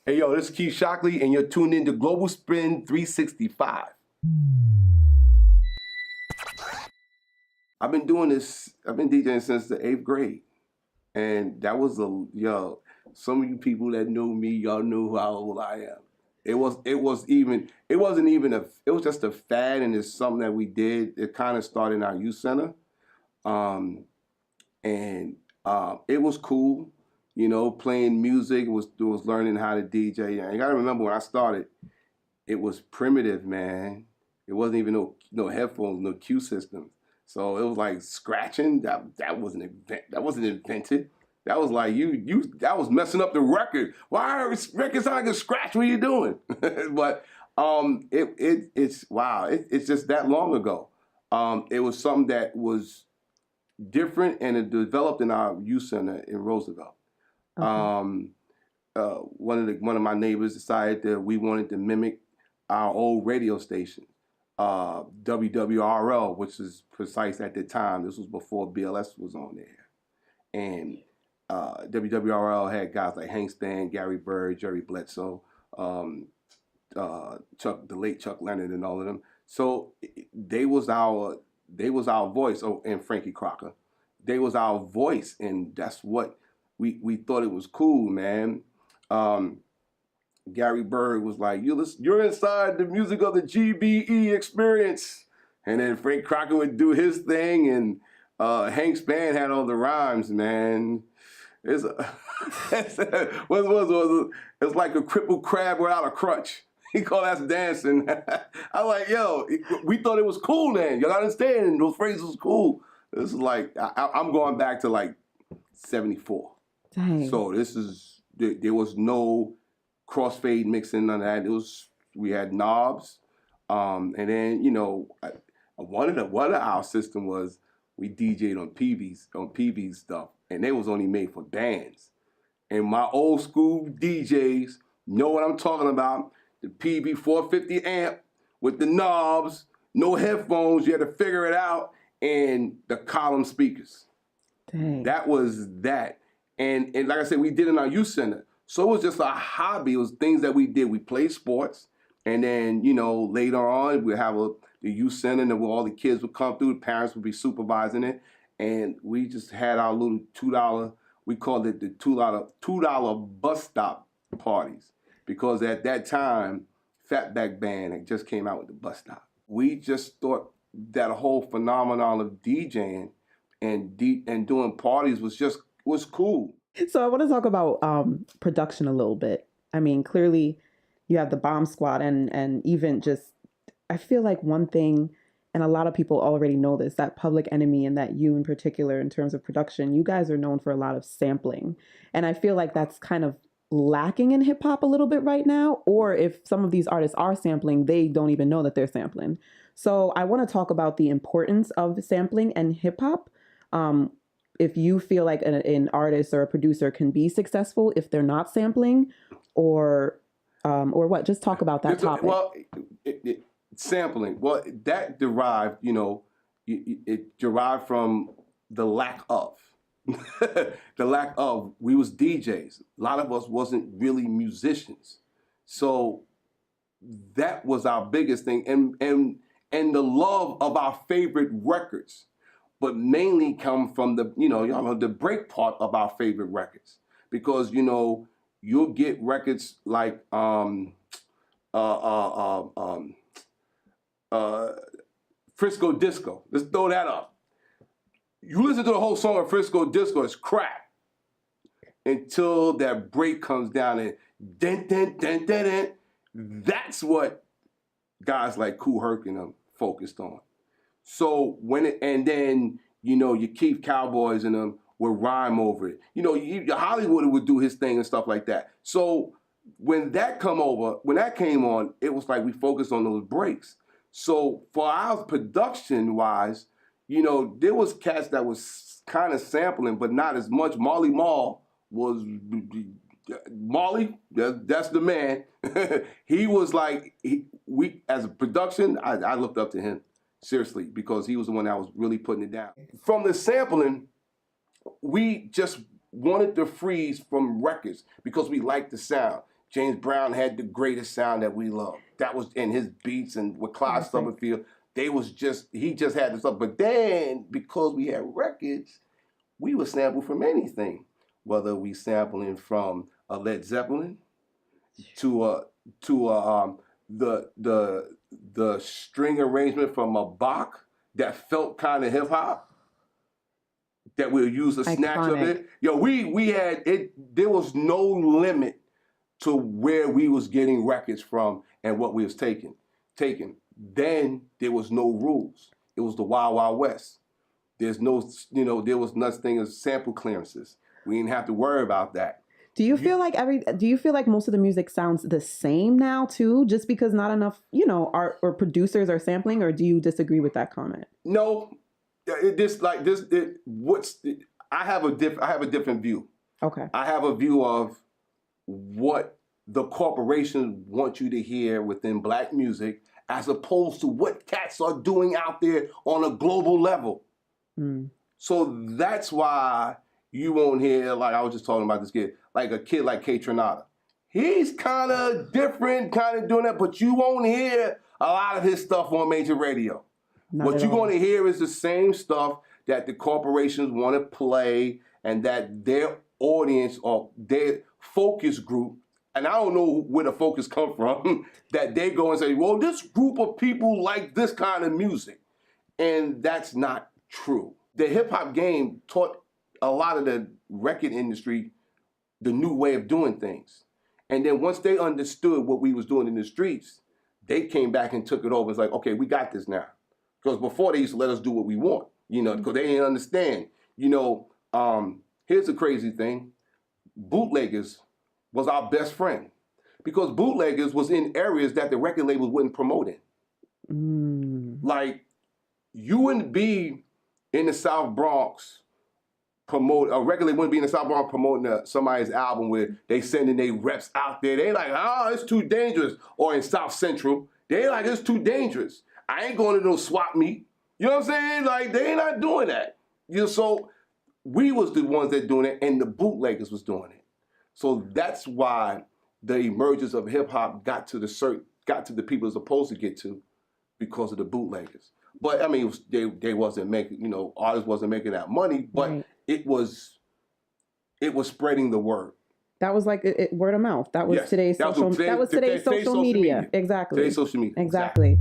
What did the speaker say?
Hey, yo, this is Keith Shocklee, and you're tuned in to Global Spin 365. I've been doing this, I've been DJing since the 8th grade. And that was some of you people that know me, y'all know how old I am. It was just a fad, and it's something that we did. It kind of started in our youth center. It was cool, playing music, was learning how to DJ. And you gotta remember when I started, it was primitive, man. It wasn't even no headphones, no cue systems. So it was like scratching. That wasn't invented. That was like that was messing up the record. Why are records sound like a scratch? What are you doing? But it's wow. It's just that long ago. It was something that was different, and it developed in our youth center in Roosevelt. Okay. One of my neighbors decided that we wanted to mimic our old radio station, WWRL, which is precise at the time. This was before BLS was on there, and WWRL had guys like Hank Span, Gary Bird, Jerry Bledsoe, the late Chuck Leonard, and all of them. So they was our voice. Oh, and Frankie Crocker, they was our voice, and that's what we thought it was cool, man. Gary Bird was like, you're inside the music of the GBE experience. And then Frank Crocker would do his thing, and Hank Span had all the rhymes, man. It's like a crippled crab without a crutch. He called us dancing. I'm like, yo, we thought it was cool then. You understand? Those phrases was cool. This is like, I'm going back to like 74. Dang. So there was no crossfade mixing, none of that. We had knobs, and then one of our system was we DJ'd on PVs stuff, and they was only made for bands. And my old school DJs know what I'm talking about. The PV 450 amp with the knobs, no headphones. You had to figure it out, and the column speakers. Dang. That was that. And like I said, we did it in our youth center. So it was just a hobby. It was things that we did. We played sports, and then later on we'd have the youth center, and all the kids would come through. The parents would be supervising it, and we just had our little $2. We called it the $2 bus stop parties, because at that time, Fatback Band had just came out with the bus stop. We just thought that whole phenomenon of DJing and doing parties was cool. So I want to talk about production a little bit. I mean, clearly you have the Bomb Squad, and even just, I feel like one thing, and a lot of people already know this, that Public Enemy, and that you in particular, in terms of production, you guys are known for a lot of sampling. And I feel like that's kind of lacking in hip hop a little bit right now, or if some of these artists are sampling, they don't even know that they're sampling. So I want to talk about the importance of sampling and hip hop. If you feel like an artist or a producer can be successful if they're not sampling, or what? Just talk about that topic. Well, sampling. Well, that derived, it derived from the lack of. The lack of. We was DJs. A lot of us wasn't really musicians, so that was our biggest thing, and the love of our favorite records. But mainly come from the break part of our favorite records, because you'll get records like Frisco Disco. Let's throw that up. You listen to the whole song of Frisco Disco, it's crap until that break comes down and dun dun dun dun dun. That's what guys like Kool Herc and them focused on. So then your Keith Cowboys and them would rhyme over it. Hollywood would do his thing and stuff like that. So when that came on, it was like we focused on those breaks. So for our production wise, there was cats that was kind of sampling, but not as much. Marley Marl was that's the man. He was like as a production, I looked up to him. Seriously, because he was the one that was really putting it down. From the sampling, we just wanted to freeze from records because we liked the sound. James Brown had the greatest sound that we love. That was in his beats, and with Clyde Stubblefield, he just had this stuff. But then, because we had records, we would sample from anything, whether we sampling from a Led Zeppelin to the string arrangement from a Bach that felt kind of hip hop. That we'll use a snatch of it. Yo, we had it. There was no limit to where we was getting records from and what we was taking. Then there was no rules. It was the Wild Wild West. There's no, there was nothing as sample clearances. We didn't have to worry about that. Do you feel like most of the music sounds the same now too, just because not enough, art or producers are sampling, or do you disagree with that comment? No, I have a different view. Okay. I have a view of what the corporations want you to hear within black music, as opposed to what cats are doing out there on a global level. Mm. So that's why you won't hear, like I was just talking about this kid, like a kid like Kaytranada. He's kind of different, kind of doing that, but you won't hear a lot of his stuff on major radio. What you're going to hear is the same stuff that the corporations want to play, and that their audience or their focus group, and I don't know where the focus come from, that they go and say, well, this group of people like this kind of music. And that's not true. The hip hop game taught a lot of the record industry the new way of doing things. And then once they understood what we was doing in the streets, they came back and took it over. It's like, okay, we got this now. Because before they used to let us do what we want, because they didn't understand. Here's the crazy thing. Bootleggers was our best friend, because Bootleggers was in areas that the record labels wouldn't promote in. Mm. Like, you wouldn't be in the South Bronx a record label wouldn't be in the South Bronx promoting somebody's album where they sending their reps out there. They like, it's too dangerous. Or in South Central, they like, it's too dangerous. I ain't going to no swap meet. You know what I'm saying? Like, they ain't not doing that. So we was the ones that doing it, and the Bootleggers was doing it. So that's why the emergence of hip hop got to the people it's supposed to get to, because of the Bootleggers. But I mean, they wasn't making, artists wasn't making that money, but right. It was spreading the word. That was like word of mouth. That was today's social media. Exactly. Today's social media. Exactly.